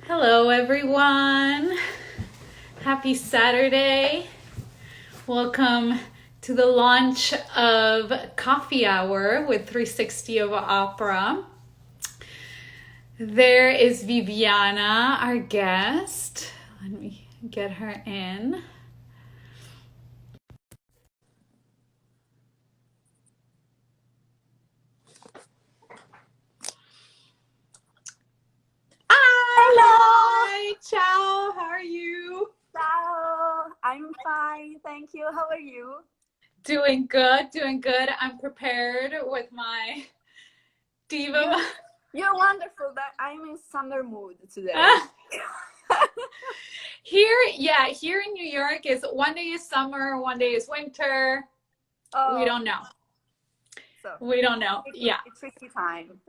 Hello, everyone. Happy Saturday. Welcome to the launch of Coffee Hour with 360 of Opera. There is Viviana, our guest. Let me get her in. Hello! Hi, ciao. How are you? Ciao! I'm fine, thank you. How are you? Doing good, doing good. I'm prepared with my diva. You're wonderful, but I'm in summer mood today. Here in New York is one day is summer, one day is winter. We don't know. So We don't know. Yeah. it's tricky time.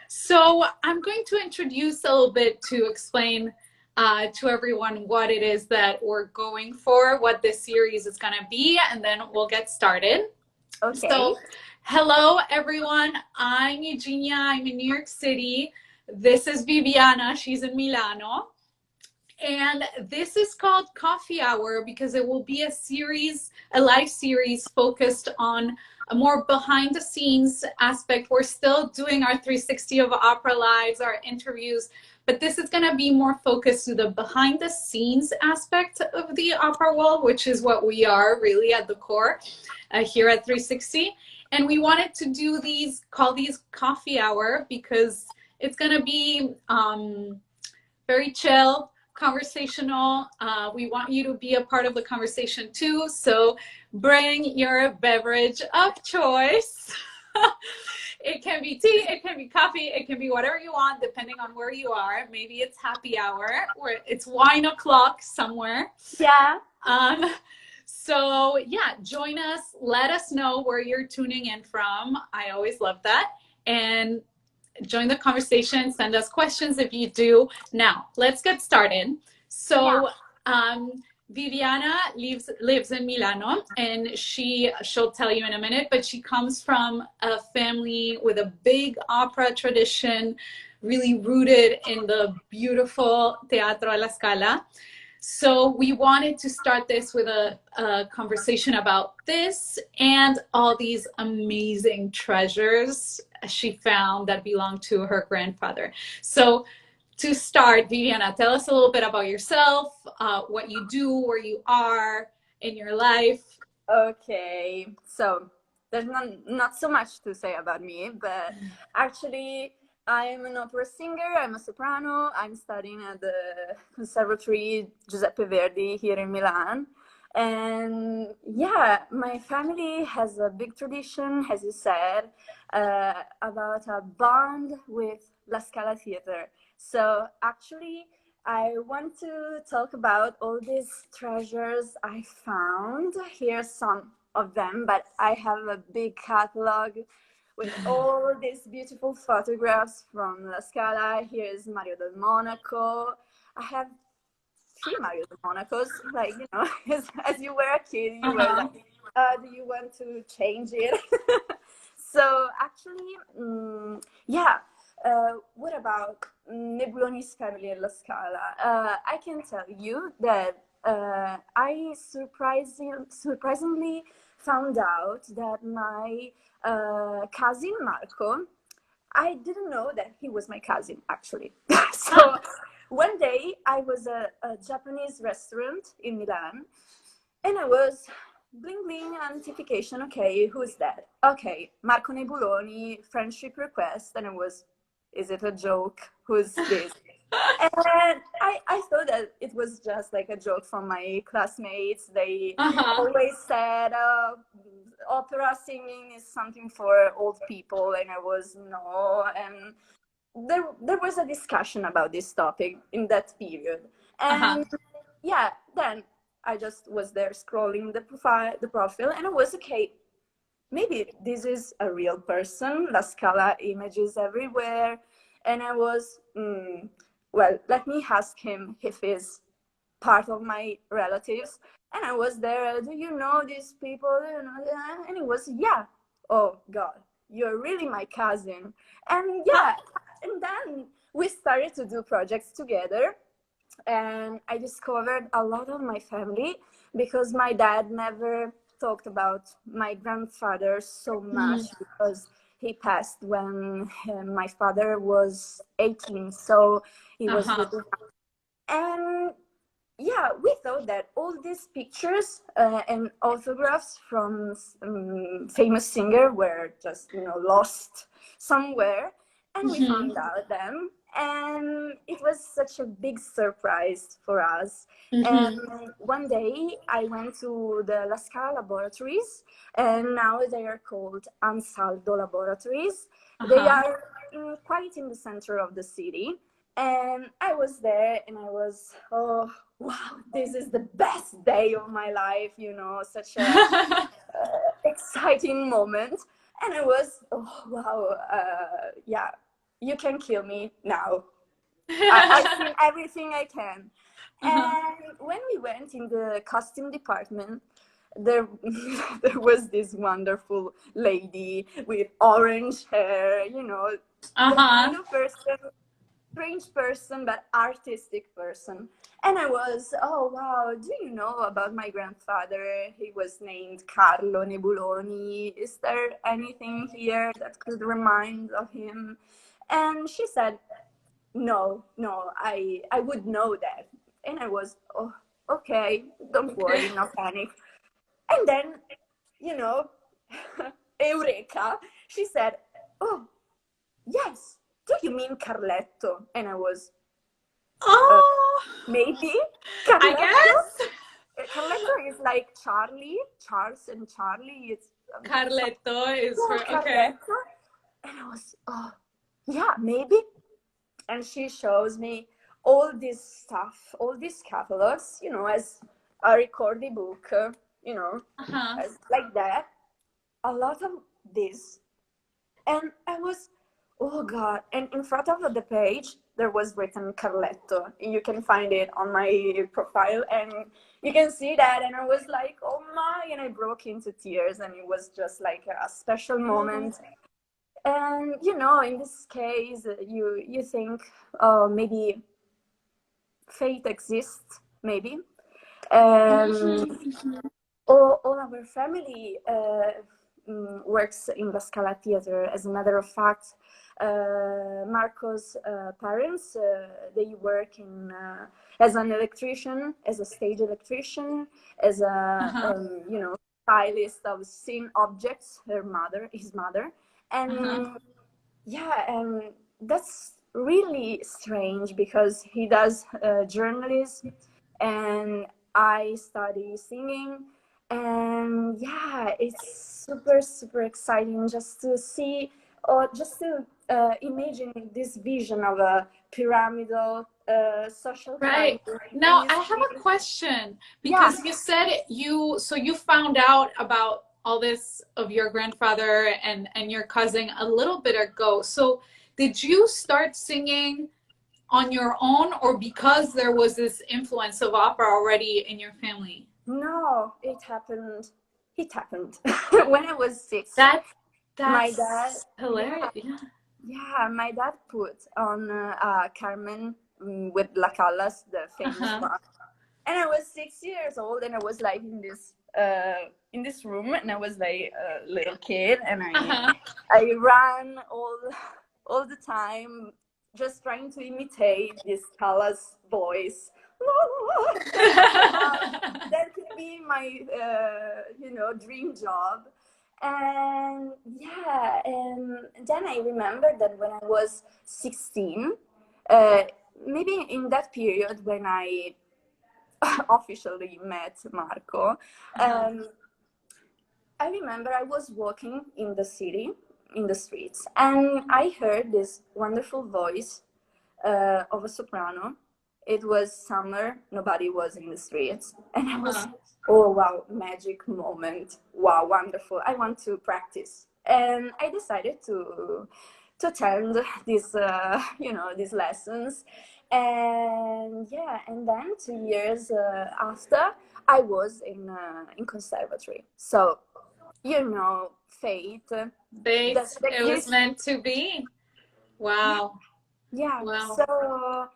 So I'm going to introduce a little bit to explain to everyone what it is that we're going for, what this series is going to be, and then we'll get started. Okay. So, hello everyone. I'm Eugenia. I'm in New York City. This is Viviana. She's in Milano. And this is called Coffee Hour because it will be a live series focused on a more behind the scenes aspect. We're still doing our 360 of Opera lives, our interviews, but this is going to be more focused to the behind the scenes aspect of the opera world, which is what we are really at the core here at 360. And we wanted to call these Coffee Hour because it's going to be very chill, conversational. We want you to be a part of the conversation too. So bring your beverage of choice. It can be tea, it can be coffee, it can be whatever you want, depending on where you are. Maybe it's happy hour or it's wine o'clock somewhere. Yeah. So yeah, join us. Let us know where you're tuning in from. I always love that. And join the conversation, send us questions if you do. Now, let's get started. So, Viviana lives in Milano, and she'll tell you in a minute, but she comes from a family with a big opera tradition, really rooted in the beautiful Teatro, alla Scala. So we wanted to start this with a conversation about this and all these amazing treasures she found that belonged to her grandfather. So to start, Viviana, tell us a little bit about yourself, what you do, where you are in your life. Okay. So there's not so much to say about me, but actually I'm an opera singer, I'm a soprano, I'm studying at the Conservatory Giuseppe Verdi here in Milan. And yeah, my family has a big tradition, as you said, about a bond with La Scala Theater. So actually, I want to talk about all these treasures I found. Here's some of them, but I have a big catalog with all these beautiful photographs from La Scala. Here's Mario del Monaco. I have three Mario del Monacos. Like, as you were a kid, you were like, do you want to change it? So actually, yeah. What about Nebuloni's family in La Scala? I can tell you that I surprisingly found out that my cousin Marco, I didn't know that he was my cousin, actually. So one day I was at a Japanese restaurant in Milan, and I was bling bling notification. Okay, who's that? Okay, Marco Nebuloni, friendship request. And I was, is it a joke? Who's this? And I thought that it was just like a joke from my classmates. They always said opera singing is something for old people, and I was no. And there was a discussion about this topic in that period. And yeah, then I just was there scrolling the profile, and I was okay. Maybe this is a real person. La Scala images everywhere, and I was well. Let me ask him if he's part of my relatives. And I was there. Do you know these people? And he was, yeah. Oh God, you're really my cousin. And yeah, and then we started to do projects together, and I discovered a lot of my family, because my dad never talked about my grandfather so much, because he passed when my father was 18, so he was really young. And yeah, we thought that all these pictures and autographs from famous singer were just, lost somewhere, and we found out them, and it was such a big surprise for us. And one day I went to the La Scala laboratories, and now they are called Ansaldo laboratories. They are quite in the center of the city, and I was there, and I was, oh wow, this is the best day of my life, such a exciting moment. And I was, oh wow, yeah, you can kill me now. I've seen everything I can. And when we went in the costume department, there there was this wonderful lady with orange hair, the kind of person, strange person, but artistic person. And I was, oh wow, do you know about my grandfather? He was named Carlo Nebuloni. Is there anything here that could remind of him? And she said, no, I would know that. And I was, oh, okay, don't worry, no panic. And then, Eureka, she said, oh, yes, do you mean Carletto? And I was, maybe Carletto. I guess Carletto is like Charlie, Charles and Charlie. It's Carletto is for Carletto. okay. And I was, oh, yeah, maybe. And she shows me all this stuff, all these catalogs, as a recorded book, as, like that. A lot of this. And I was, oh God. And in front of the page, there was written Carletto. You can find it on my profile, and you can see that. And I was like, oh my, and I broke into tears, and it was just like a special moment. And, in this case, you think, oh, maybe fate exists, maybe. All our family works in the Scala Theater. As a matter of fact, Marco's parents, they work as an electrician, as a stage electrician, as a stylist of scene objects. His mother, and and that's really strange, because he does journalism, and I study singing. And yeah, it's super, super exciting just to see, or just to imagine this vision of a pyramidal social right. Now I have a question, because you said you found out about all this of your grandfather and your cousin a little bit ago. So did you start singing on your own, or because there was this influence of opera already in your family? No, it happened when I was 6. That's my dad, hilarious. Yeah, my dad put on Carmen with La Callas, the famous one. And I was 6 years old, and I was like in this room, and I was like a little kid, and I ran all the time, just trying to imitate this Callas voice. That could be my dream job. And yeah, and then I remember that when I was 16, maybe in that period when I officially met Marco, I remember I was walking in the city, in the streets, and I heard this wonderful voice of a soprano. It was summer, nobody was in the streets, and I was, oh wow, magic moment, wow, wonderful, I want to practice. And I decided to attend these these lessons. And yeah, and then 2 years after, I was in conservatory. So fate, it was meant to be. Wow. Yeah. Wow. So,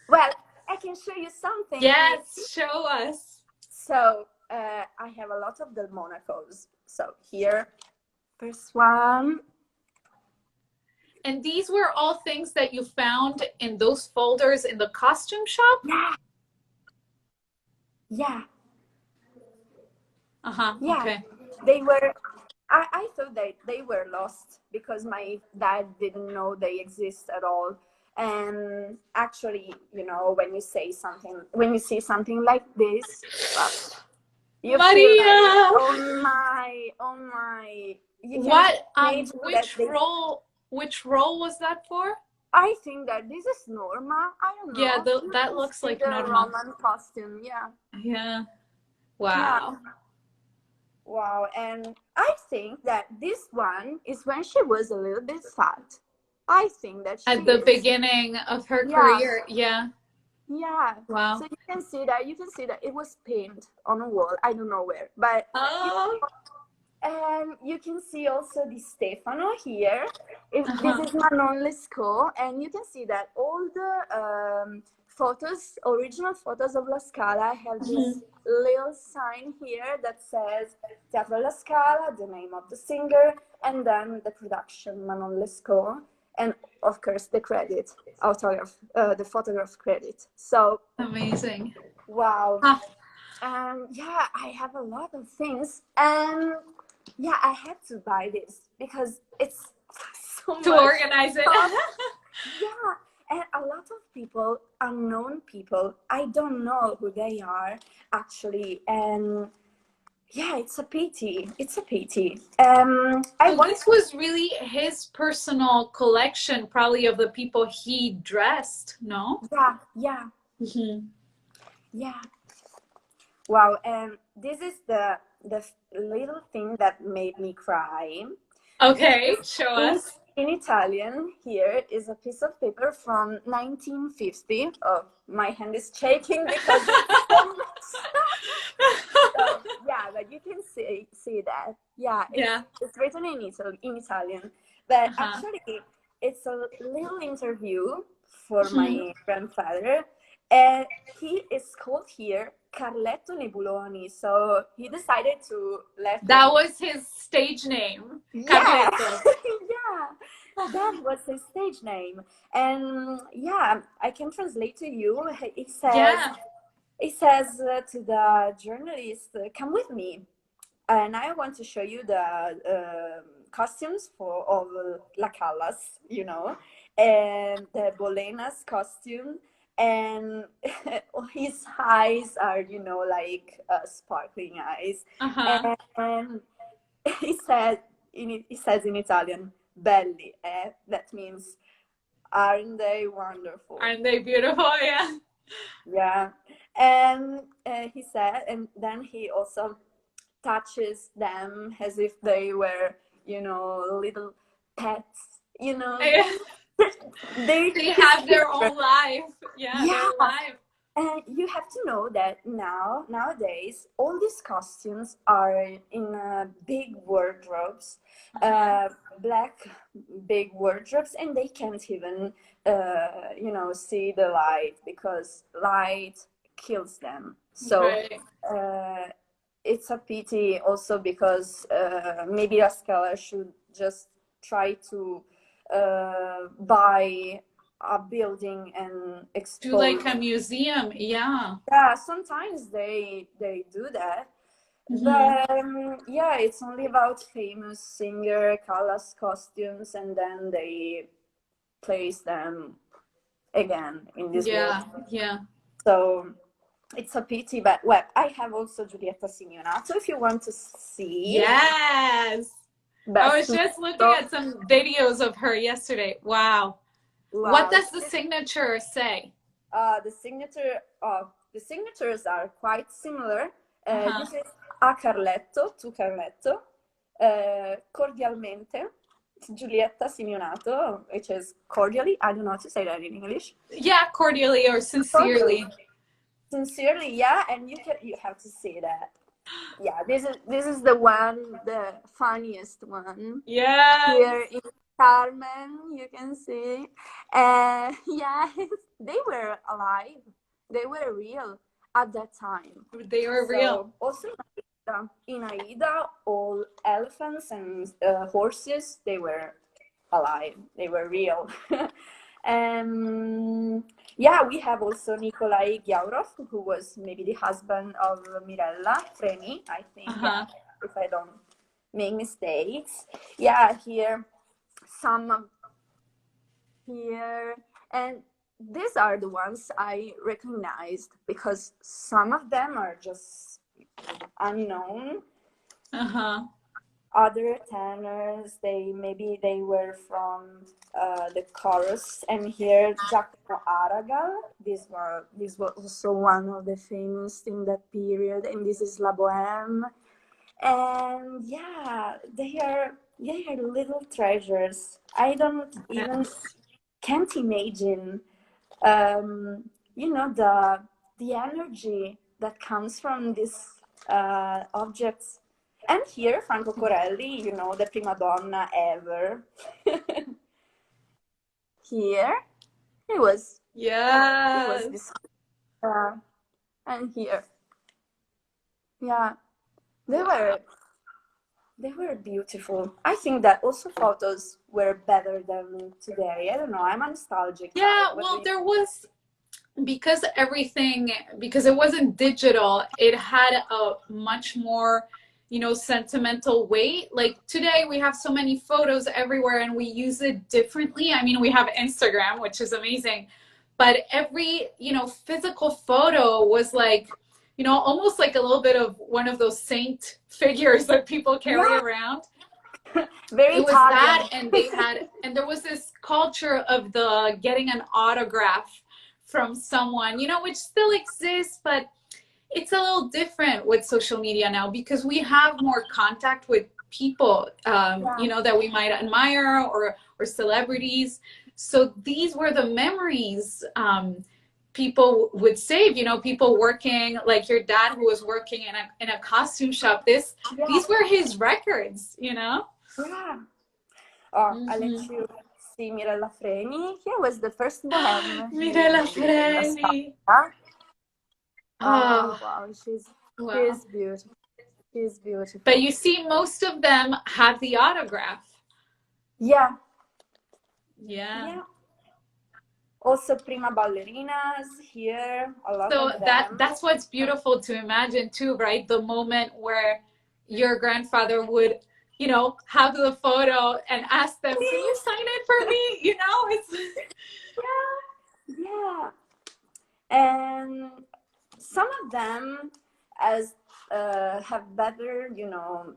well, I can show you something. Yes, show us. So, I have a lot of the Monacos. So here, first one. And these were all things that you found in those folders in the costume shop? Yeah. Yeah. Uh-huh. Yeah. Okay. They were. I thought they were lost because my dad didn't know they exist at all. And actually, you know, when you see something like this, well, you feel like, Maria! oh my, you can What imagine that which role was that for? I think that this is Norma. I don't Yeah, know. You that can looks see like the Norma. Roman costume. Yeah. Yeah. Yeah. Wow. Wow. And I think that this one is when she was a little bit fat. I think that she At the is. beginning of her Yeah. career. Yeah. Yeah. Wow. So you can see that it was pinned on a wall. I don't know where, but you Oh. and you can see also the Stefano here. This Uh-huh. is Manon Lescaut, and you can see that all the original photos of La Scala have this Mhm. little sign here that says Teatro alla Scala, the name of the singer, and then the production Manon Lescaut, and of course the credit, the photograph credit. So Amazing. wow. Huh. Yeah, I have a lot of things, and yeah, I had to buy this because it's so To much organize it. stuff. Yeah, and a lot of people, unknown people, I don't know who they are actually, and yeah, it's a pity. It's a pity. I So want. this was really his personal collection, probably of the people he dressed, no? Yeah, yeah, Hmm. yeah. Wow, and this is the little thing that made me cry. Okay, Because show in, us. in Italian, here is a piece of paper from 1950. Oh, my hand is shaking because it's so much stuff. So, yeah, but you can see that. Yeah, Yeah. it's written in Italian, but Uh-huh. actually, it's a little interview for Mhm. my grandfather, and he is called here Carletto Nebuloni. So he decided to let That him. was his stage name, Yeah, Carletto. yeah, that was his stage name. And yeah, I can translate to you. Yeah. He says to the journalist, "Come with me, and I want to show you the costumes for all La Callas, you know, and the Bolena's costume." And his eyes are, like sparkling eyes, Uh-huh. and he said he says in Italian, "Belli," eh? That means, aren't they wonderful? Aren't they beautiful? Yeah. Yeah, and he said, and then he also touches them as if they were, little pets. Yeah. They They his have their children. own life. Yeah, Yeah, their life. and you have to know that nowadays, all these costumes are in big wardrobes, Uh-huh. uh, black big wardrobes, and they can't even, see the light because light kills them. So Right. uh, it's a pity also because maybe a scholar should just try to buy a building and Do expose. like a museum. Yeah. Yeah, sometimes they do that, Hmm. but yeah, it's only about famous singer Callas costumes, and then they place them again in this world. Yeah. Yeah. So it's a pity, but well, I have also Giulietta Simeonato if you want to see. Yes. I was Best just looking Mexico. at some videos of her yesterday. Wow. What Wow. does the signature say? The signatures are quite similar. Uh-huh. This is a Carletto, to Carletto, cordialmente, Giulietta Simeonato, which is cordially. I don't know how to say that in English. Yeah, cordially or Cordially, sincerely. sincerely, yeah, and you have to say that. Yeah, this is the funniest one Yes. here in Carmen, you can see. Yeah, they were alive. They were real at that time. They were real. So also in Aida, all elephants and horses, they were alive. They were real. Yeah, we have also Nikolai Gyaurov, who was maybe the husband of Mirella Freni, I think, yeah, if I don't make mistakes. Yeah, here, some here, and these are the ones I recognized because some of them are just unknown. Other tenors, maybe they were from the chorus, and here Giacomo Aragal. This was also one of the famous in that period, and this is La Bohème. And yeah, they are little treasures. I don't even can't imagine, you know, the energy that comes from these objects. And here, Franco Corelli, you know, the prima donna ever. Here, he was. Yeah. He was this. And here, yeah, they were beautiful. I think that also photos were better than today. I don't know. I'm nostalgic. Yeah, well, there was, because it wasn't digital, it had a much more, you know, sentimental weight. Like today we have so many photos everywhere and we use it differently. I mean, we have Instagram, which is amazing, but every, you know, physical photo was like, you know, almost like a little bit of one of those saint figures that people carry around. Very it was Italian. That, and they had, and there was this culture of the getting an autograph from someone, you know, which still exists, but it's a little different with social media now because we have more contact with people, you know, that we might admire, or celebrities. So these were the memories people would save, you know, people working, like your dad who was working in a costume shop. These were his records, you know? Yeah. Oh, I'll let you see Mirella Freni. Here was the first bohème. Mirella Freni. Oh, wow. She's beautiful. She's beautiful. But you see, most of them have the autograph. Yeah. Yeah. Also, prima ballerinas here. A lot of them. That's what's beautiful to imagine too, right? The moment where your grandfather would, you know, have the photo and ask them, "Can you sign it for me?" You know, it's yeah. And some of them have better, you know,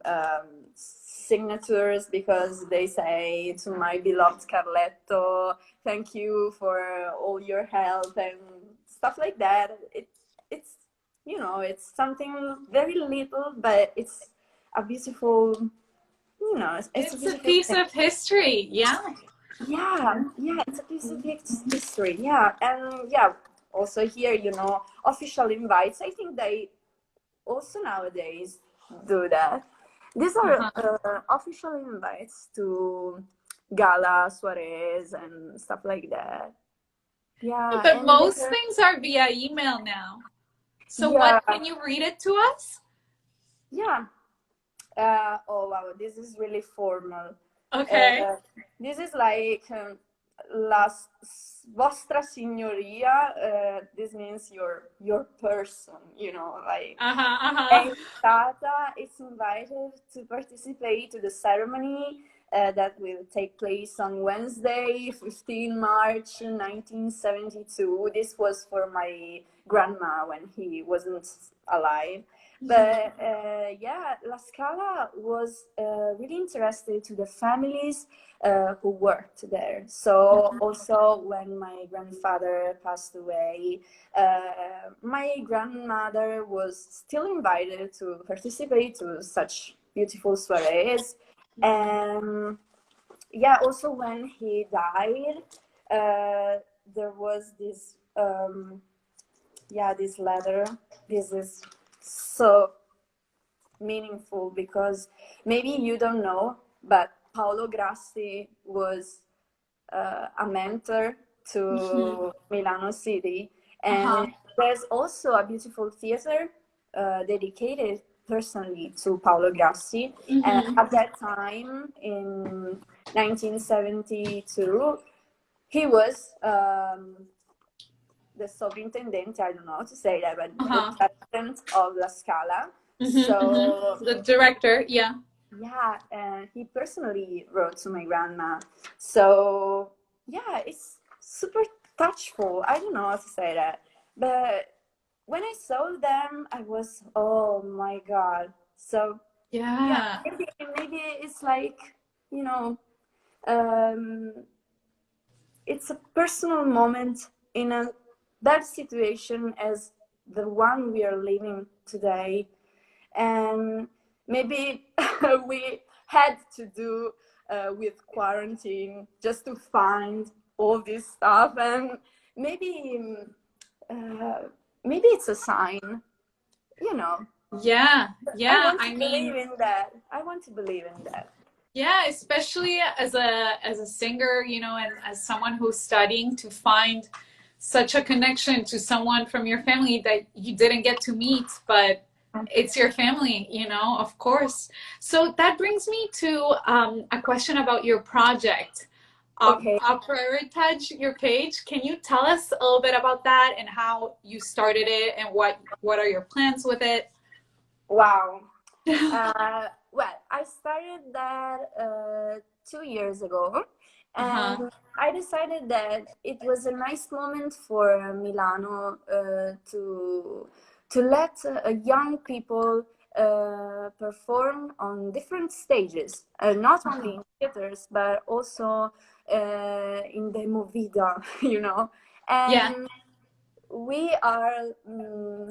signatures because they say, "To my beloved Carletto, thank you for all your help," and stuff like that. It's you know, it's something very little, but it's a beautiful, you know, it's a piece of history. Yeah, it's a piece of history. Yeah, and yeah, also here, you know, official invites. I think they also nowadays do that. These are official invites to gala, soirees, and stuff like that. Yeah, but most things are via email now. So what, can you read it to us? Yeah. Oh wow, this is really formal. Okay. This is like vostra signoria. This means your person, you know, like it's invited to participate to the ceremony that will take place on Wednesday, 15 March 1972. This was for my grandma when he wasn't alive. But yeah, La Scala was really interested to the families who worked there. So also when my grandfather passed away, my grandmother was still invited to participate to such beautiful soirees. And yeah, also when he died, there was this this letter. This is so meaningful because maybe you don't know, but Paolo Grassi was a mentor to Milano City. And there's also a beautiful theater dedicated personally to Paolo Grassi. And at that time, in 1972, he was the superintendent, I don't know how to say that, but the president of La Scala. So the director, yeah. Yeah, and he personally wrote to my grandma. So yeah, it's super touchful. I don't know how to say that. But when I saw them, I was, oh my God. So Yeah. maybe it's like, you know, um, it's a personal moment in a that situation as the one we are living today. And maybe we had to do with quarantine just to find all this stuff, and maybe maybe it's a sign, you know. Yeah, yeah. I Believe mean, in that. I want to believe in that. yeah, especially as a singer, you know, and as someone who's studying, to find such a connection to someone from your family that you didn't get to meet, but it's your family, you know, of course. So that brings me to a question about your project. Okay. Prioritize your page. Can you tell us a little bit about that and how you started it and what are your plans with it? Wow. Well, I started that 2 years ago, and I decided that it was a nice moment for Milano to let young people perform on different stages, not only in theaters but also in the movida, you know. Yeah. And we are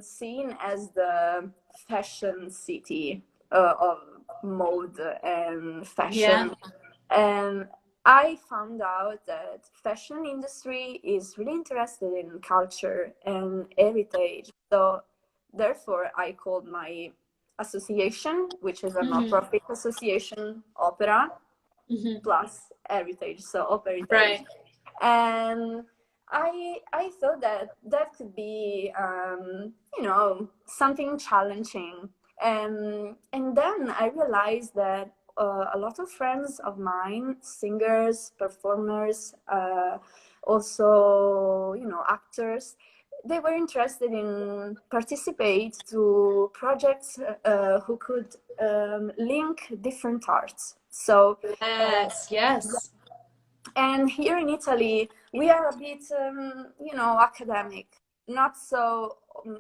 seen as the fashion city of mode and fashion. And I found out that fashion industry is really interested in culture and heritage. So therefore I called my association, which is a non-profit association, Opera plus Heritage, so Opera Heritage. Right. And I thought that that could be you know, something challenging. And then I realized that a lot of friends of mine, singers, performers, also, you know, actors, they were interested in participate to projects who could link different arts. So yes. and here in Italy, we are a bit, you know, academic, not so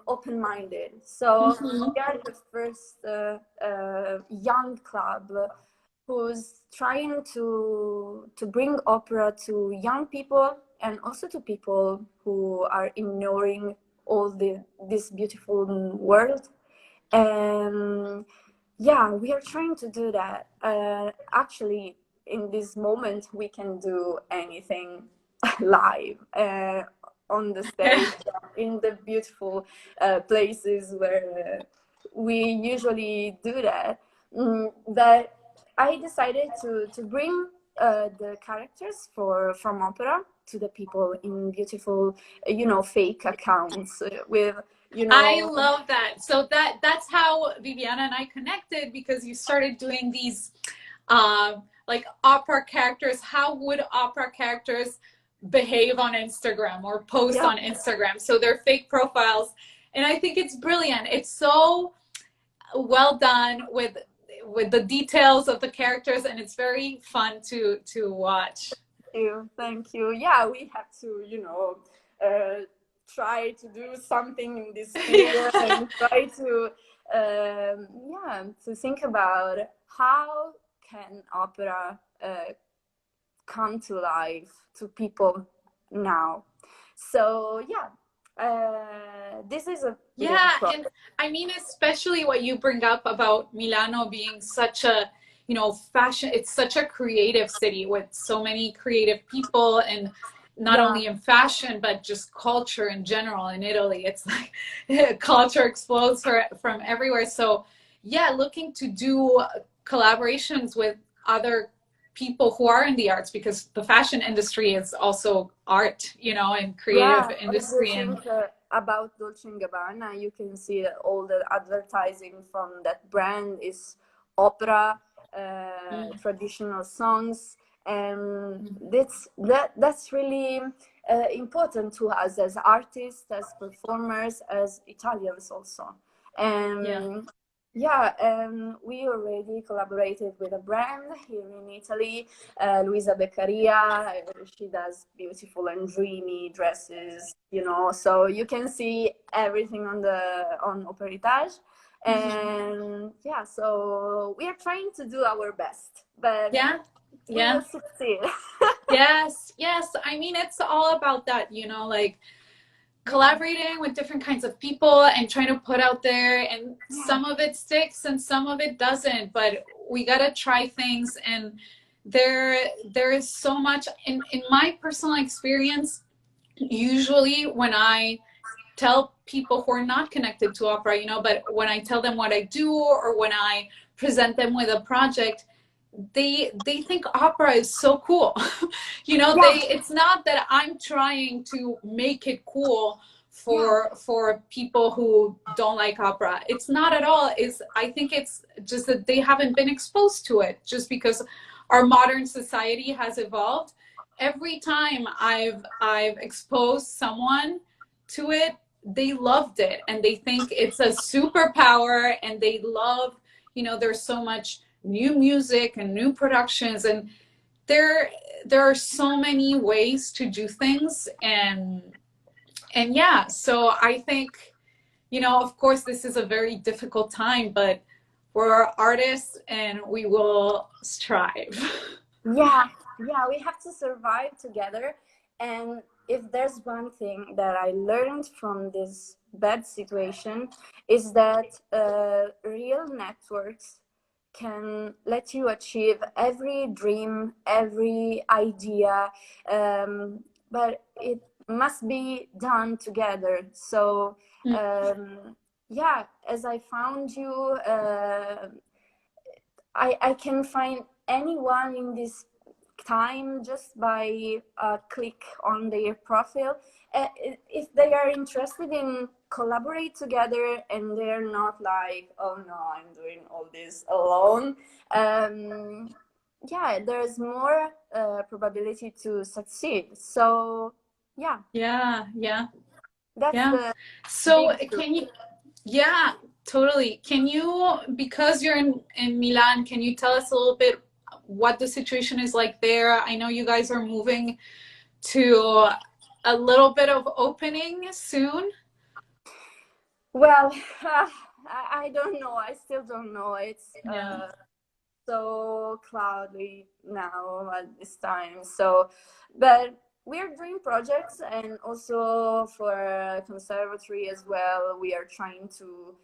open-minded. So we are the first young club who's trying to bring opera to young people and also to people who are ignoring all this beautiful world. And yeah, we are trying to do that. Actually, in this moment, we can do anything live on the stage, in the beautiful places where we usually do that. But I decided to bring the characters from opera to the people in beautiful, you know, fake accounts with, you know. I love that. So that's how Viviana and I connected, because you started doing these like opera characters. How would opera characters behave on Instagram or post on Instagram? So they're fake profiles. And I think it's brilliant. It's so well done with the details of the characters, and it's very fun to watch. Thank you. Yeah, we have to, you know, try to do something in this period and try to, yeah, to think about how can opera come to life to people now. So yeah, this is a and I mean, especially what you bring up about Milano being such a, you know, fashion, it's such a creative city with so many creative people, and not only in fashion but just culture in general. In Italy, it's like culture explodes from everywhere. So yeah, looking to do collaborations with other people who are in the arts, because the fashion industry is also art, you know, and creative Yeah, if you industry. And think about Dolce & Gabbana, you can see that all the advertising from that brand is opera, traditional songs, and that's really important to us as artists, as performers, as Italians also. yeah. And yeah, we already collaborated with a brand here in Italy, Luisa Beccaria. She does beautiful and dreamy dresses, you know, so you can see everything on Operitage. And yeah, so we are trying to do our best, but Yeah. we will Yeah. succeed. Yes. Yes. I mean, it's all about that, you know, like collaborating with different kinds of people and trying to put out there, and Yeah, some of it sticks and some of it doesn't, but we got to try things. And there is so much in my personal experience. Usually when I tell people who are not connected to opera, you know, but when I tell them what I do, or when I present them with a project, they think opera is so cool. You know, yeah, it's not that I'm trying to make it cool yeah, for people who don't like opera. It's not at all. Is I think it's just that they haven't been exposed to it, just because our modern society has evolved. Every time I've exposed someone to it, they loved it, and they think it's a superpower, and they love, you know, there's so much new music and new productions, and there there are so many ways to do things. And yeah, so I think, you know, of course this is a very difficult time, but we're artists and we will strive. yeah, yeah. We have to survive together. And if there's one thing that I learned from this bad situation, is that real networks can let you achieve every dream, every idea, but it must be done together. So yeah, as I found you, I can find anyone in this time just by a click on their profile. If they are interested in collaborate together and they're not like, oh no, I'm doing all this alone, yeah, there's more probability to succeed. So yeah, Yeah, yeah, that's yeah. the So big truth. can you, yeah, totally. Can you, because you're in Milan, can you tell us a little bit what the situation is like there? I know you guys are moving to a little bit of opening soon. Well, I don't know. I still don't know. It's Yeah. so cloudy now at this time. So, but we're doing projects, and also for conservatory as well. We are trying to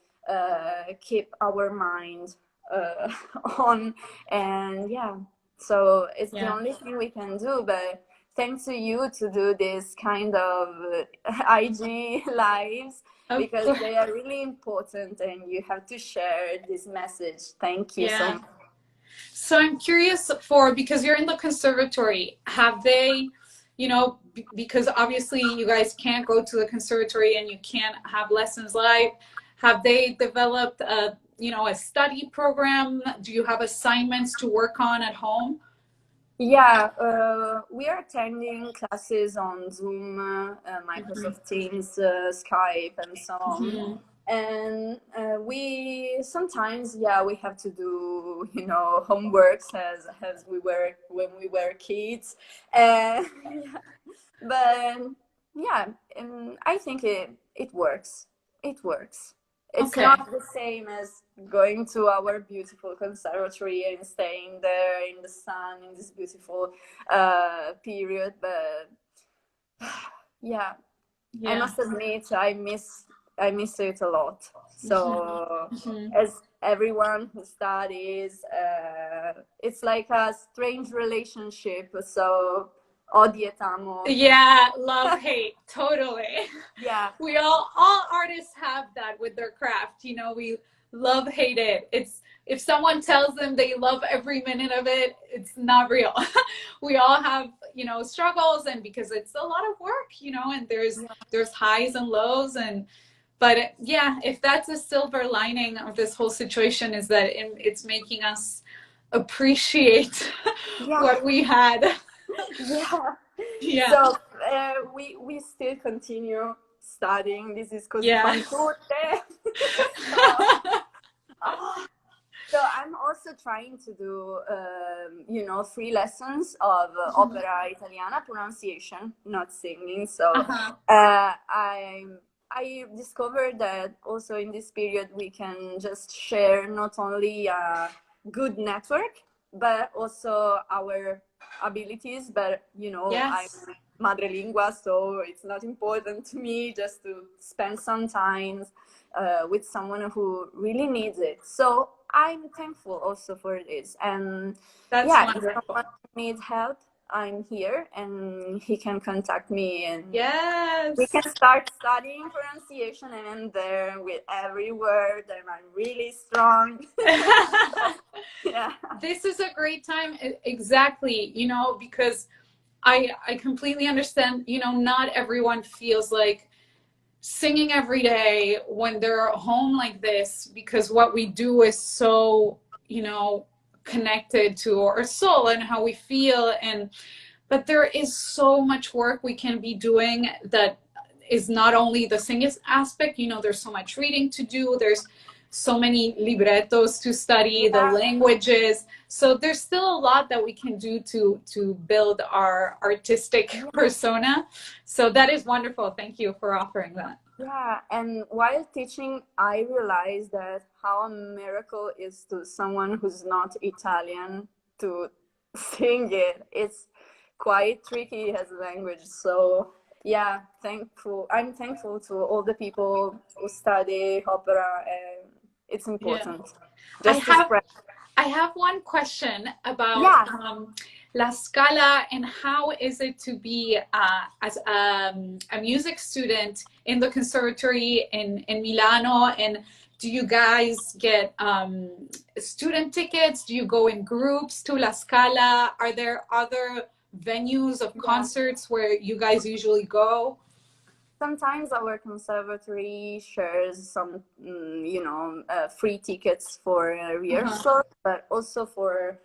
keep our mind uh, on, and yeah. So it's the Yeah. only thing we can do. But thanks to you to do this kind of IG lives, Of because course. they are really important, and you have to share this message. Thank you so Yeah. much. So I'm curious, for, because you're in the conservatory, have they, you know, because obviously you guys can't go to the conservatory and you can't have lessons live. Have they developed a, you know, a study program? Do you have assignments to work on at home? Yeah, we are attending classes on Zoom, Mm-hmm. Microsoft Teams, Skype, and so on. Mm-hmm. And we sometimes, yeah, we have to do, you know, homeworks as we were when we were kids. Yeah. But yeah, I think it works. It works. It's Okay. not the same as going to our beautiful conservatory and staying there in the sun in this beautiful period. But yeah, I Yeah. must admit I miss it a lot. Mm-hmm. So Mm-hmm. as everyone who studies, it's like a strange relationship. So odietamo. Yeah, love, hate, totally. Yeah, We all artists have that with their craft, you know, we love hate it. It's if someone tells them they love every minute of it, it's not real. We all have, struggles, and because it's a lot of work, and there's highs and lows, and but yeah, if that's a silver lining of this whole situation, is that it's making us appreciate Yeah. what we had. Yeah. Yeah. So we still continue studying. This is così Yeah. fan tutte. So, oh, so I'm also trying to do, 3 lessons of opera italiana pronunciation, not singing. So Uh-huh. I discovered that also in this period we can just share not only a good network, but also our abilities. But I'm Yes. madrelingua, so it's not important to me just to spend some time with someone who really needs it. So I'm thankful also for this. And That's yeah, if wonderful. someone needs help, I'm here, and he can contact me, and Yes. we can start studying pronunciation, and I'm there with every word, and I'm really strong. Yeah. This is a great time. Exactly, because I completely understand, not everyone feels like singing every day when they're at home like this, because what we do is so, connected to our soul and how we feel. And but there is so much work we can be doing that is not only the singing aspect. There's so much reading to do, there's so many librettos to study, the Yeah. languages. So there's still a lot that we can do to build our artistic persona. So that is wonderful. Thank you for offering that. Yeah, and while teaching, I realized that how a miracle is to someone who's not Italian to sing it. It's quite tricky as a language. So yeah, I'm thankful to all the people who study opera, and it's Yeah. important I just to have spread. I have one question about Yeah. La Scala, and how is it to be as a music student in the conservatory in Milano? And do you guys get student tickets? Do you go in groups to La Scala? Are there other venues of Yeah. concerts where you guys usually go? Sometimes our conservatory shares some, free tickets for Uh-huh. rehearsal, but also for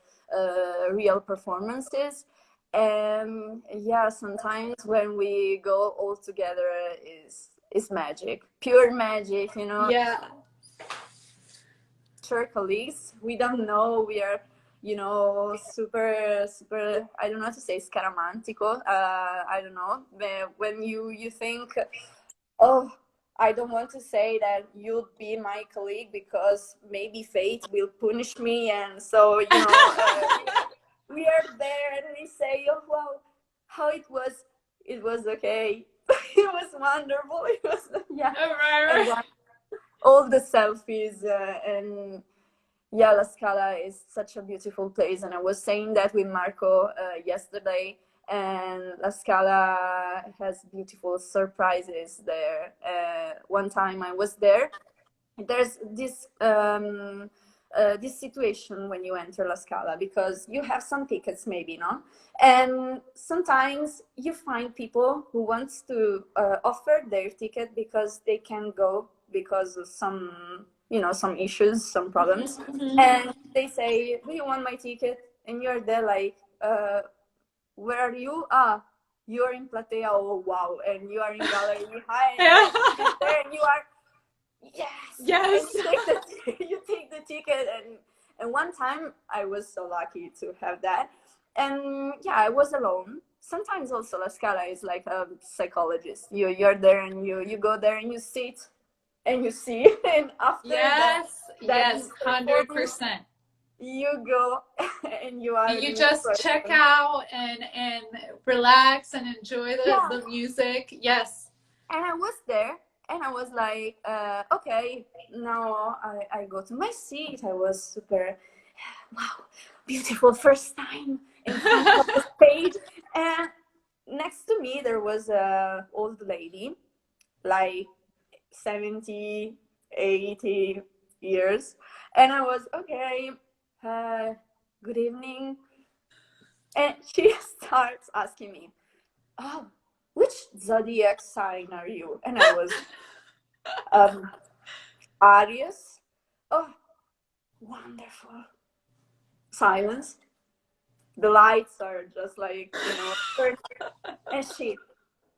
real performances. And yeah, sometimes when we go all together is magic, pure magic. Yeah. Sure, colleagues, we don't know, we are super super, I don't know how to say, scaramantico, I don't know, but when you think, oh, I don't want to say that you'll be my colleague because maybe fate will punish me, and so we are there and we say, oh well, how it was okay. It was wonderful, it was, yeah. And Right. then all the selfies, and yeah, La Scala is such a beautiful place, and I was saying that with Marco yesterday. And La Scala has beautiful surprises there. One time I was there. There's this situation when you enter La Scala, because you have some tickets, maybe, no, and sometimes you find people who wants to offer their ticket because they can go because of some some issues, some problems, Mhm. and they say, do you want my ticket? And you're there like, where are you? Ah, you're in platea. Oh wow. And you are in gallery behind, Yeah. and there you are. Yes. And Yes. you take the ticket, and one time I was so lucky to have that. And yeah, I was alone. Sometimes also La Scala is like a psychologist. You're there, and you go there and you sit and you see, and after Yes, that yes, performance, 100%. you go and you are a You new just check person. out and relax and enjoy Yeah. the music. Yes. And I was there, and I was like, okay, now I go to my seat. I was super, wow, beautiful first time in front of the stage. And next to me, there was a old lady, like 70, 80. ears. And I was, okay, good evening. And she starts asking me, oh, which zodiac sign are you? And I was, um, Aries. Oh, wonderful. Silence. The lights are just like, and she,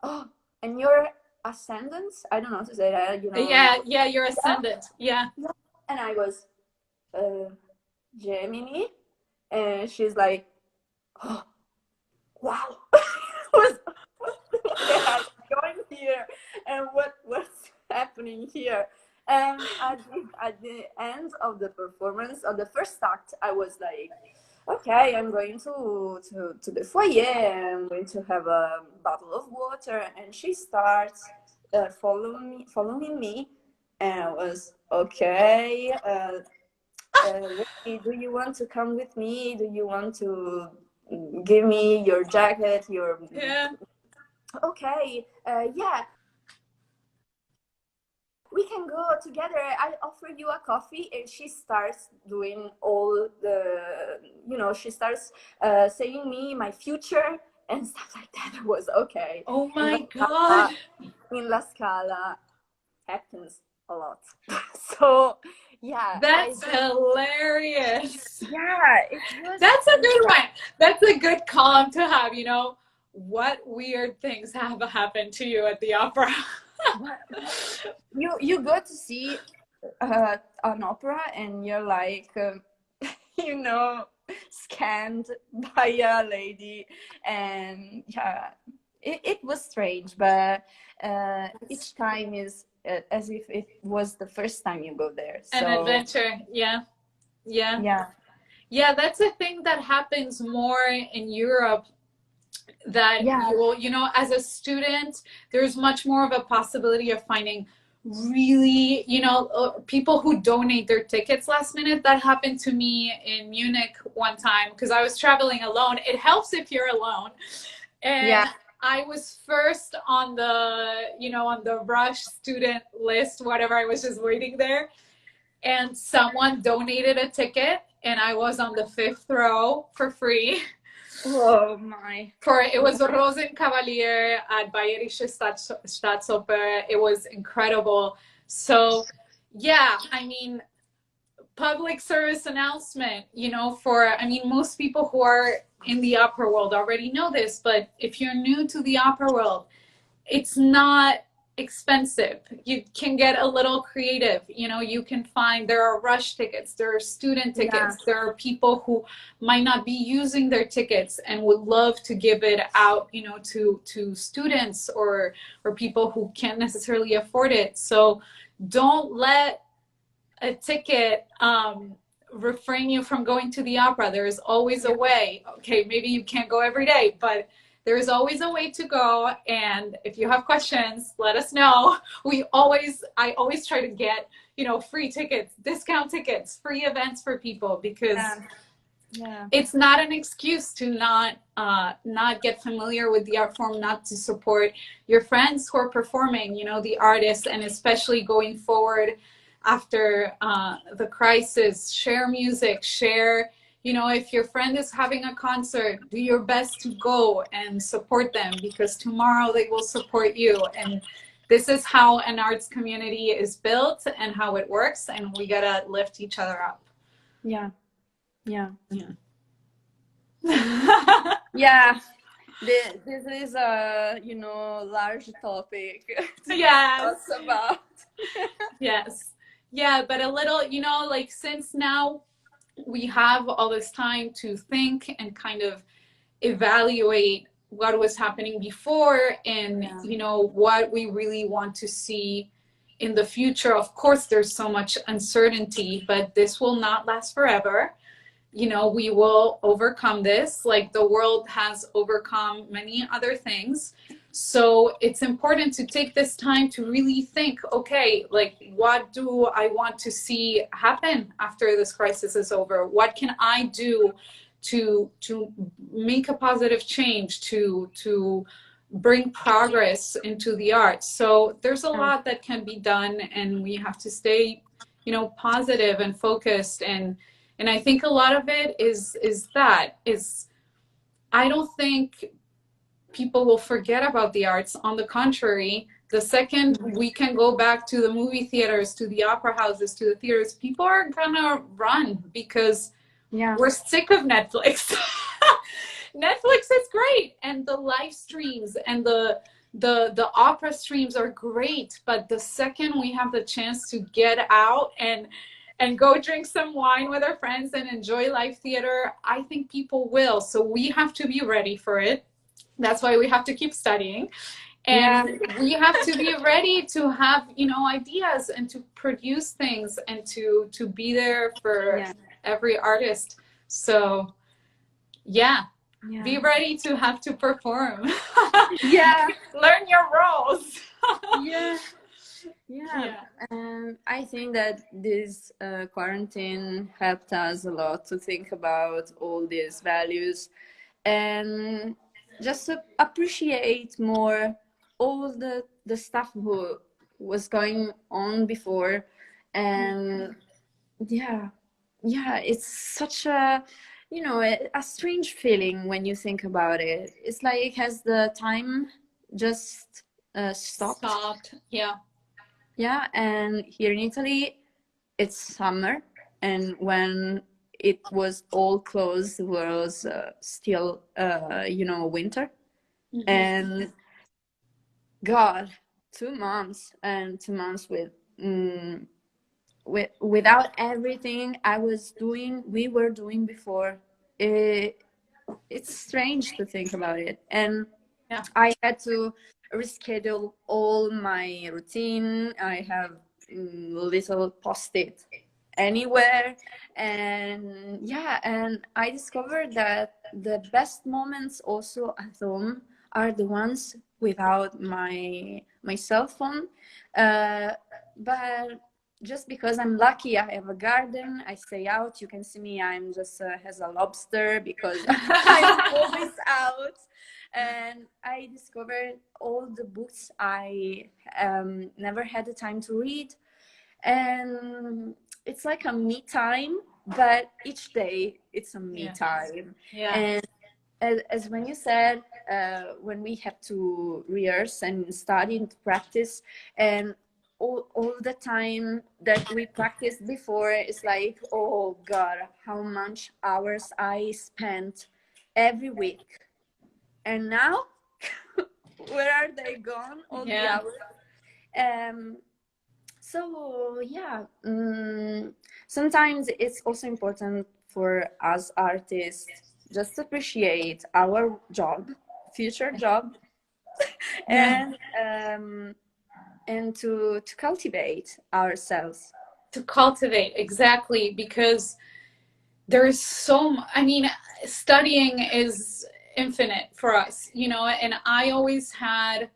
oh, and your ascendant? I don't know how to say that, Yeah, yeah, your Yeah. ascendant. Yeah. Yeah. And I was, Gemini. And she's like, oh, wow. What the hell is going here? And what's happening here? And at the end of the performance, of the first act, I was like, okay, I'm going to the foyer. I'm going to have a bottle of water. And she starts following me. And I was, okay, do you want to come with me? Do you want to give me your jacket? Yeah. Okay, yeah, we can go together. I offer you a coffee. And she starts doing all the, she starts saying me my future and stuff like that. It was okay. Oh In La my God. Scala, in La Scala happens a lot. So yeah, That's hilarious. yeah, it was. That's a good one. That's a good column to have, what weird things have happened to you at the opera? You go to see an opera and you're like, you know, scanned by a lady, and yeah, it was strange, but each time is as if it was the first time you go there. An So adventure. Yeah. Yeah. yeah, Yeah, that's a thing that happens more in Europe, that yeah, you will, as a student, there's much more of a possibility of finding really, people who donate their tickets last minute. That happened to me in Munich one time because I was traveling alone. It helps if you're alone. And yeah. I was first on the, on the rush student list, whatever. I was just waiting there. And someone donated a ticket, and I was on the fifth row for free. Oh my. It was Rosenkavalier at Bayerische Staatsoper. It was incredible. So, yeah, I mean, public service announcement, most people who are in the opera world already know this, but if you're new to the opera world, it's not expensive. You can get a little creative. You can find, there are rush tickets, there are student tickets, Yeah. there are people who might not be using their tickets and would love to give it out, to students or people who can't necessarily afford it. So don't let a ticket refrain you from going to the opera. There is always a way. Okay, maybe you can't go every day, but there is always a way to go. And if you have questions, let us know. I always try to get, free tickets, discount tickets, free events for people, because Yeah. it's not an excuse to not get familiar with the art form, not to support your friends who are performing, the artists, and especially going forward after the crisis. Share music, share, if your friend is having a concert, do your best to go and support them, because tomorrow they will support you. And this is how an arts community is built and how it works, and we gotta lift each other up. Yeah. Yeah. Yeah. Yeah. This is a large topic to Yes. discuss about. Yes. Yeah, but a little, like, since now we have all this time to think and kind of evaluate what was happening before, and what we really want to see in the future. Of course, there's so much uncertainty, but this will not last forever. We will overcome this, like the world has overcome many other things. So it's important to take this time to really think, okay, like, what do I want to see happen after this crisis is over? What can I do to make a positive change, to bring progress into the arts? So there's a lot that can be done, and we have to stay positive and focused. And I think a lot of it is I don't think people will forget about the arts. On the contrary, the second we can go back to the movie theaters, to the opera houses, to the theaters, people are gonna run because we're sick of Netflix. Netflix is great, and the live streams and the opera streams are great, but the second we have the chance to get out and go drink some wine with our friends and enjoy live theater, I think people will. So we have to be ready for it. That's why we have to keep studying. And we have to be ready to have, ideas and to produce things and to be there for every artist. So be ready to have to perform. Learn your roles. And I think that this quarantine helped us a lot to think about all these values and just to appreciate more all the stuff who was going on before. And it's such a a strange feeling when you think about it. It's like has the time just stopped. And here in Italy it's summer, and when it was all closed was still winter. And God, 2 months, and 2 months without everything we were doing before. It's strange to think about it. And I had to reschedule all my routine. I have little post-it anywhere. And and I discovered that the best moments also at home are the ones without my cell phone. But just because I'm lucky, I have a garden, I stay out. You can see me, I'm just as a lobster because I'm always out. And I discovered all the books I never had the time to read. And it's like a me time, but each day it's a me time. And as when you said, when we have to rehearse and study and practice, and all the time that we practiced before is like, oh God, how much hours I spent every week. And now, where are they gone, all the hours? So sometimes it's also important for us artists just appreciate our future job, and to cultivate ourselves. To cultivate, exactly, because there is studying is infinite for us, and I always had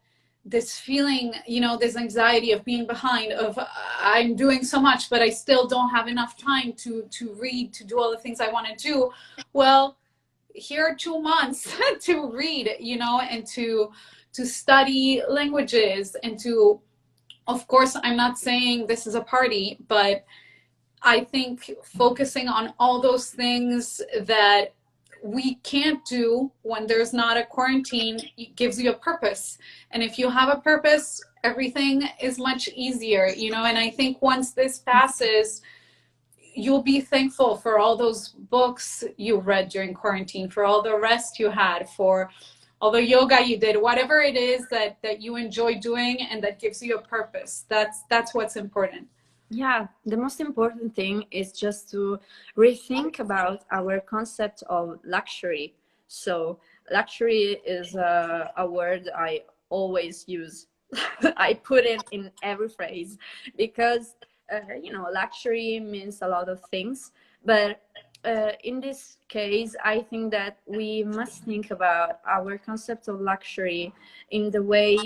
this feeling, this anxiety of being behind, of I'm doing so much, but I still don't have enough time to read, to do all the things I want to do. Well, here are 2 months to read, and to study languages, and to, of course, I'm not saying this is a party, but I think focusing on all those things that we can't do when there's not a quarantine gives you a purpose. And if you have a purpose, everything is much easier, and I think once this passes, you'll be thankful for all those books you read during quarantine, for all the rest you had, for all the yoga you did, whatever it is that you enjoy doing and that gives you a purpose. That's what's important. The most important thing is just to rethink about our concept of luxury. So luxury is a word I always use. I put it in every phrase because luxury means a lot of things, but in this case I think that we must think about our concept of luxury in the way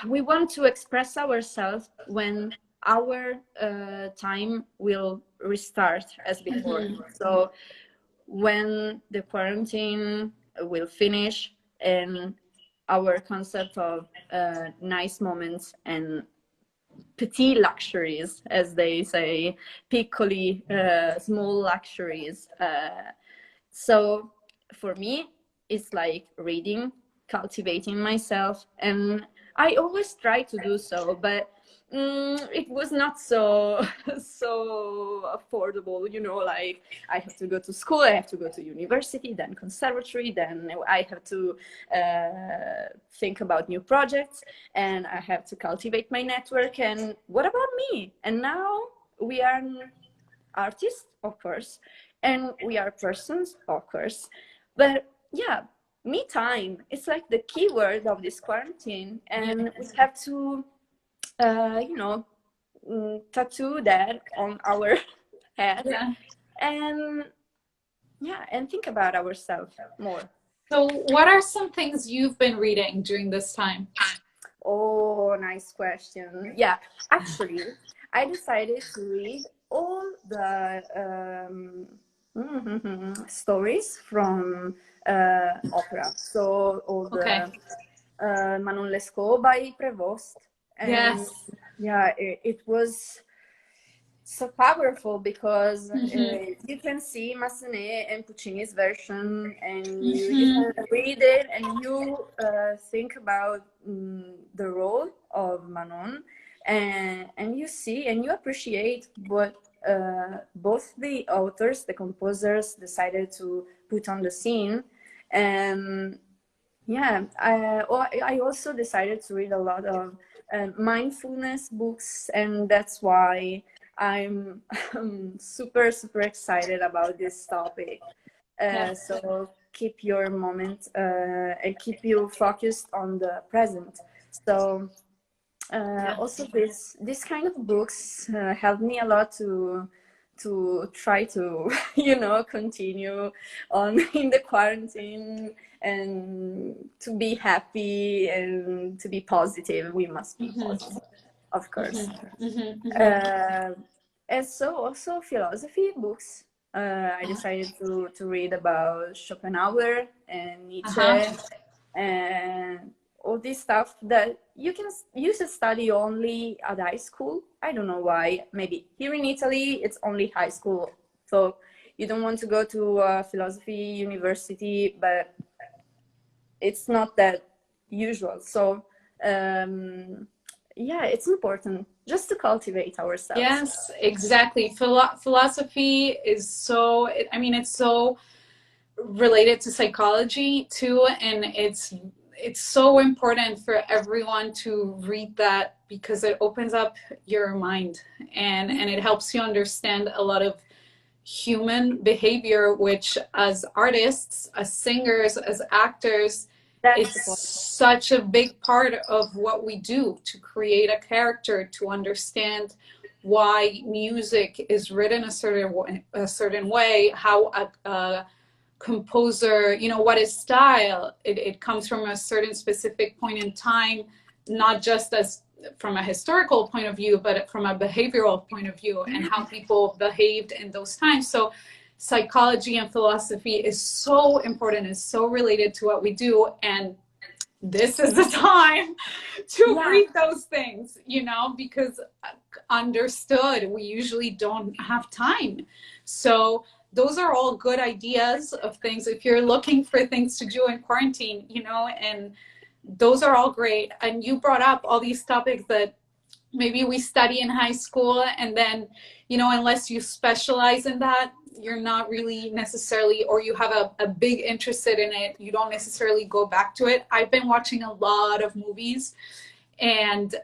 we want to express ourselves when our time will restart as before. So when the quarantine will finish and our concept of nice moments and petit luxuries, as they say, piccoli, small luxuries. So for me, it's like reading, cultivating myself, and I always try to do so, but it was not so so affordable, you know, like I have to go to school, I have to go to university, then conservatory, then I have to think about new projects, and I have to cultivate my network. And what about me? And now we are artists, of course, and we are persons, of course, but yeah, me time, it's like the key word of this quarantine, and we have to you know, tattoo that on our head, Yeah. and yeah, and think about ourselves more. So, what are some things you've been reading during this time? Oh, nice question. Yeah, actually, I decided to read all the stories from opera. So all Okay. the Manon Lescaut by Prevost, and Yes. yeah, it was so powerful because Mm-hmm. you can see Massenet and Puccini's version, and you Mm-hmm. can read it, and you think about the role of Manon, and you see and you appreciate what both the authors, the composers, decided to put on the scene. And yeah, I also decided to read a lot of mindfulness books, and that's why I'm super, super excited about this topic. Yeah. So keep your moment and keep you focused on the present. So Yeah. also this kind of books helped me a lot to try to you know continue on in the quarantine and to be happy and to be positive. We must be Mm-hmm. positive, of course. Mm-hmm. Mm-hmm. Mm-hmm. uh, and so also philosophy books. I decided to read about Schopenhauer and Uh-huh. Nietzsche and all this stuff that you can use to study only at high school. I don't know why. Maybe here in Italy it's only high school, so you don't want to go to a philosophy university, but it's not that usual. So yeah, it's important just to cultivate ourselves. Yes, exactly. Philosophy is so, I mean, it's so related to psychology too, and it's so important for everyone to read that because it opens up your mind and it helps you understand a lot of human behavior, which as artists, as singers, as actors, That's it's the point. such a big part of what we do to create a character, to understand why music is written a certain way, how a composer, you know, what is style. It comes from a certain specific point in time, not just as from a historical point of view, but from a behavioral point of view and how people behaved in those times. So psychology and philosophy is so important and so related to what we do. And this is the time to Yeah, read those things, you know, because understood, we usually don't have time. So those are all good ideas of things if you're looking for things to do in quarantine, you know, and those are all great. And you brought up all these topics that maybe we study in high school, and then, you know, unless you specialize in that, you're not really necessarily, or you have a big interest in it, you don't necessarily go back to it. I've been watching a lot of movies, and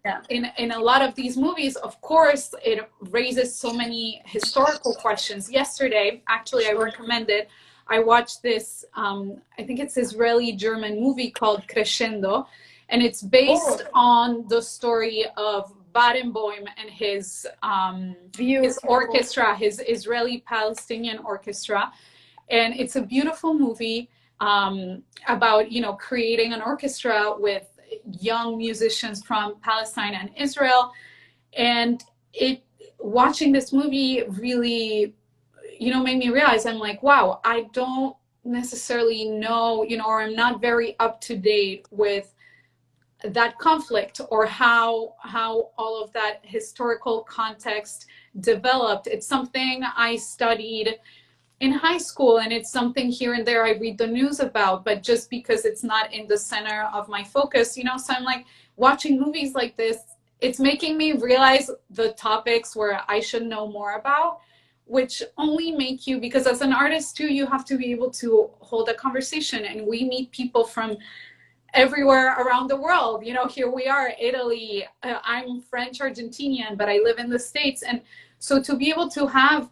yeah. in a lot of these movies, of course, it raises so many historical questions. Yesterday, actually, I recommended, I watched this, I think it's Israeli German movie called Crescendo, and it's Oh, based on the story of Barenboim and his beautiful. orchestra, his Israeli Palestinian orchestra. And it's a beautiful movie about, you know, creating an orchestra with young musicians from Palestine and Israel. And it watching this movie really, you know, made me realize, I'm like, wow, I don't necessarily know, or I'm not very up to date with that conflict, or how all of that historical context developed. It's something I studied in high school, and it's something here and there I read the news about, but just because it's not in the center of my focus, so I'm like, watching movies like this, it's making me realize the topics where I should know more about, which only make you, because as an artist too, you have to be able to hold a conversation, and we meet people from everywhere around the world. Here we are, Italy. I'm French Argentinian, but I live in the States. And so to be able to have,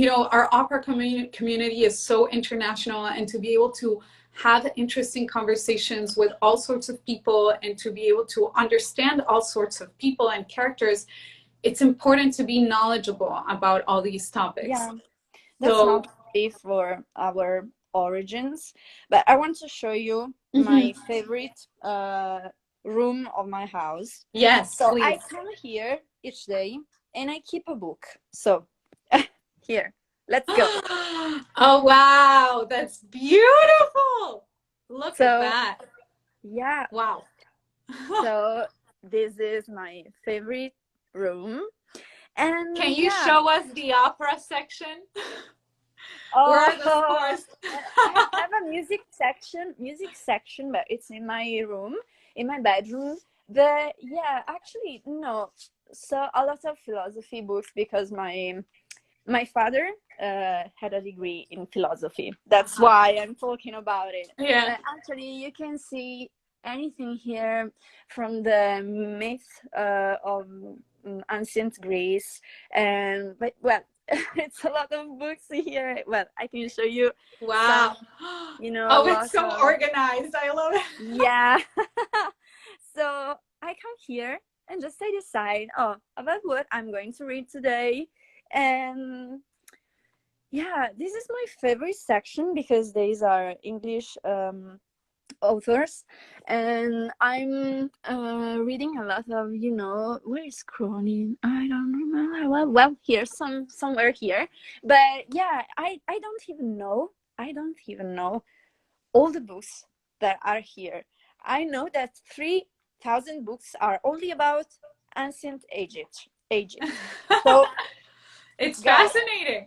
our opera community is so international, and to be able to have interesting conversations with all sorts of people, and to be able to understand all sorts of people and characters, it's important to be knowledgeable about all these topics. Yeah, that's not only for our origins, but I want to show you my favorite room of my house. Yes, so please. I come here each day and I keep a book. So here, let's go. Oh wow, that's beautiful. Look at that. Yeah. Wow. So this is my favorite room. And can you show us the opera section? Where are the scores? I have a music section, but it's in my room, in my bedroom. Actually, no. So a lot of philosophy books, because my father had a degree in philosophy. That's why I'm talking about it. Yeah. Actually, you can see anything here from the myth of ancient Greece, but it's a lot of books here. Well, I can show you. Wow. Some, it's so organized. I love it. Yeah. So I come here and just I decide, about what I'm going to read today. And yeah, this is my favorite section because these are English authors, and I'm reading a lot of, where is Cronin? I don't remember. Well, here, somewhere here. But yeah, I don't even know all the books that are here. I know that 3,000 books are only about ancient Egypt. So it's fascinating.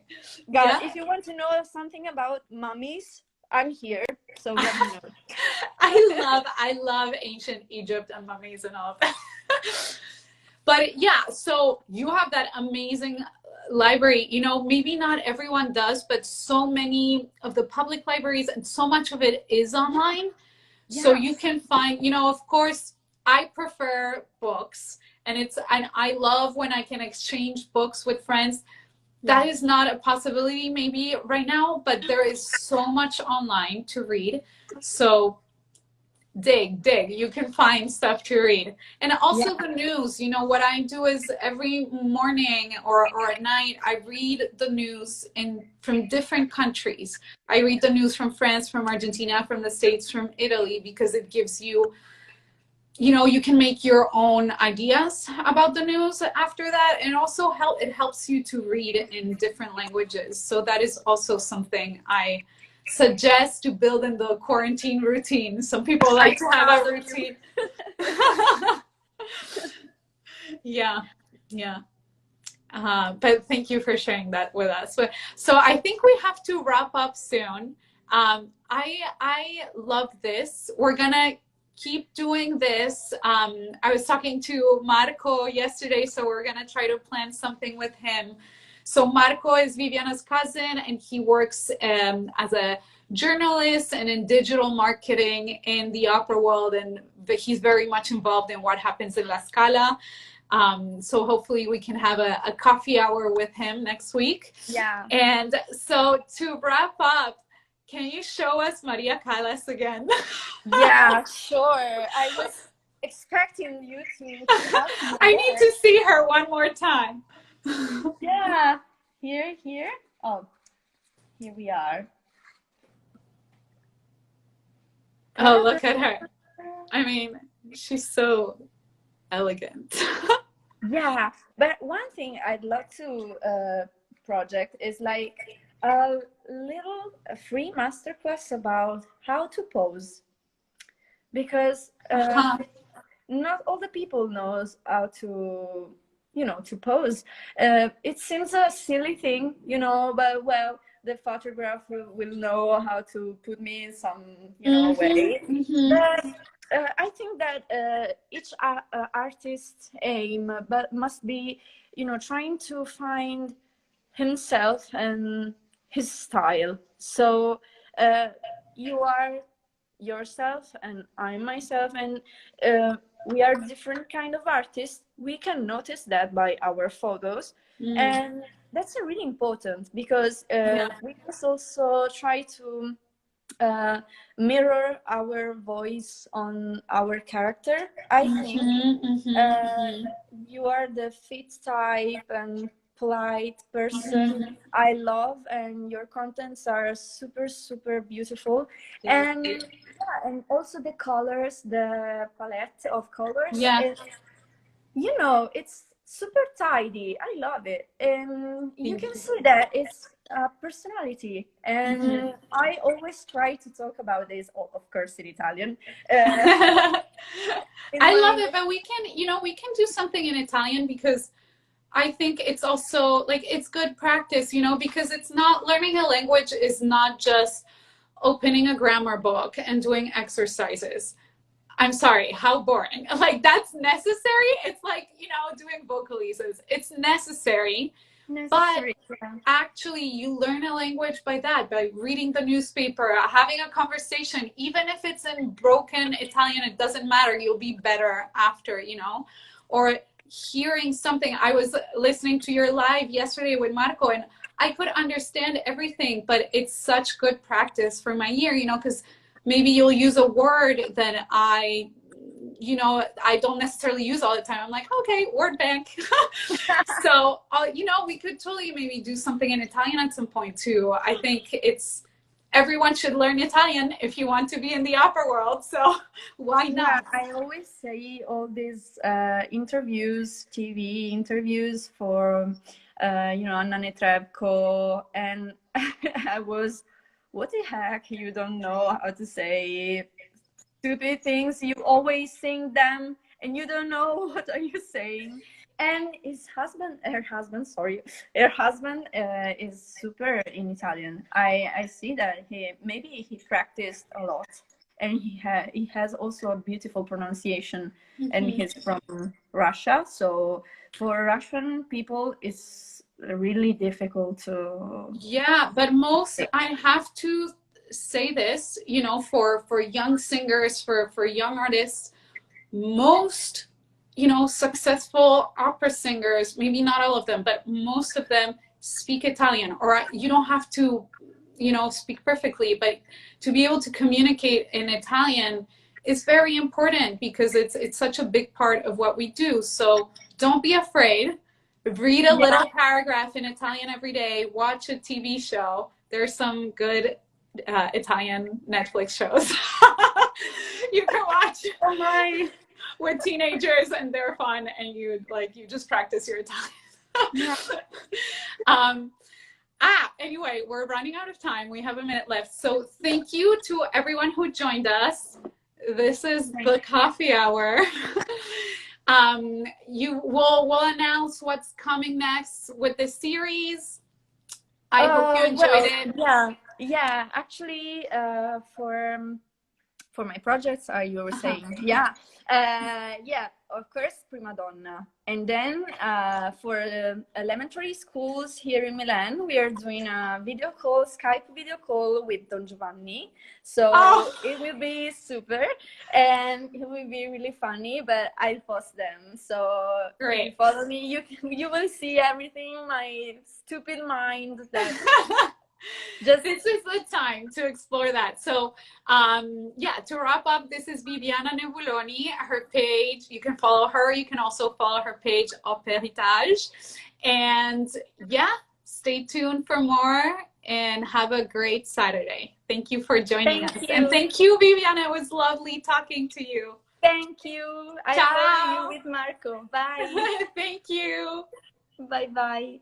Guys, if you want to know something about mummies, I'm here. So let me know. I love ancient Egypt and mummies and all of that. But yeah, so you have that amazing library. Maybe not everyone does, but so many of the public libraries, and so much of it is online. Yeah. So you can find, of course, I prefer books, and I love when I can exchange books with friends. That is not a possibility maybe right now, but there is so much online to read. So dig, you can find stuff to read. And also the news, what I do is every morning or at night, I read the news from different countries. I read the news from France, from Argentina, from the States, from Italy, because it gives you, you can make your own ideas about the news after that. And also it helps you to read in different languages. So that is also something I suggest to build in the quarantine routine. Some people like to have a routine. Yeah. But thank you for sharing that with us. So I think we have to wrap up soon. I love this. We're gonna keep doing this. I was talking to Marco yesterday, so we're gonna try to plan something with him. So Marco is Viviana's cousin, and he works as a journalist and in digital marketing in the opera world, and he's very much involved in what happens in La Scala. So hopefully we can have a coffee hour with him next week. Yeah. And so to wrap up, can you show us Maria Callas again? Yeah, sure. I was expecting you to I need to see her one more time. Yeah. Here. Oh, here we are. Oh, look at her. I mean, she's so elegant. Yeah, but one thing I'd love to project is like a little free masterclass about how to pose, because not all the people knows how to, to pose. It seems a silly thing, but well, the photographer will know how to put me in some, way. But I think that each artist's aim but must be, trying to find himself and his style. So you are yourself and I'm myself, and we are different kind of artists. We can notice that by our photos, and that's really important, because we must also try to mirror our voice on our character. I think you are the fit type and polite person I love, and your contents are super, super beautiful. And yeah, and also the colors, the palette of colors, it's super tidy. I love it, and you can see that it's personality. And I always try to talk about this, of course, in Italian. I love it, but we can do something in Italian, because I think it's also like, it's good practice, because it's not, learning a language is not just opening a grammar book and doing exercises. I'm sorry, how boring. Like, that's necessary. It's like, doing vocalises. It's necessary. But actually, you learn a language by that, by reading the newspaper, having a conversation. Even if it's in broken Italian, it doesn't matter. You'll be better after, or hearing something. I was listening to your live yesterday with Marco, and I could understand everything, but it's such good practice for my ear, because maybe you'll use a word that I don't necessarily use all the time. I'm like, okay, word bank. So, we could totally maybe do something in Italian at some point too. I think everyone should learn Italian if you want to be in the opera world. So why not? Yeah, I always say all these interviews, TV interviews for, Anna Netrebko, and I was, what the heck, you don't know how to say stupid things, you always sing them and you don't know what are you saying. And her husband is super in Italian. I see that he practiced a lot, and he has also a beautiful pronunciation, and he's from Russia. So for Russian people, it's really difficult to. Yeah, but I have to say this, for young singers, for young artists, most successful opera singers, maybe not all of them, but most of them speak Italian. Or you don't have to speak perfectly, but to be able to communicate in Italian is very important, because it's such a big part of what we do. So don't be afraid. Read a little paragraph in Italian every day. Watch a TV show. There's some good Italian Netflix shows you can watch with teenagers, and they're fun, and you just practice your Italian. Anyway, we're running out of time. We have a minute left. So thank you to everyone who joined us. This is the coffee hour. We'll announce what's coming next with the series. I hope you enjoyed it. Yeah. Actually, for my projects, you were saying, of course, prima donna. And then for elementary schools here in Milan, we are doing a Skype video call with Don Giovanni. So it will be super, and it will be really funny, but I'll post them. So great. Follow me. You will see everything, my stupid mind that... This is the time to explore that. So to wrap up, this is Viviana Nebuloni. Her page, you can follow her. You can also follow her page, Héritage. And stay tuned for more, and have a great Saturday. Thank you for joining us. And thank you, Viviana. It was lovely talking to you. Thank you. I follow you with Marco. Bye. Thank you. Bye-bye.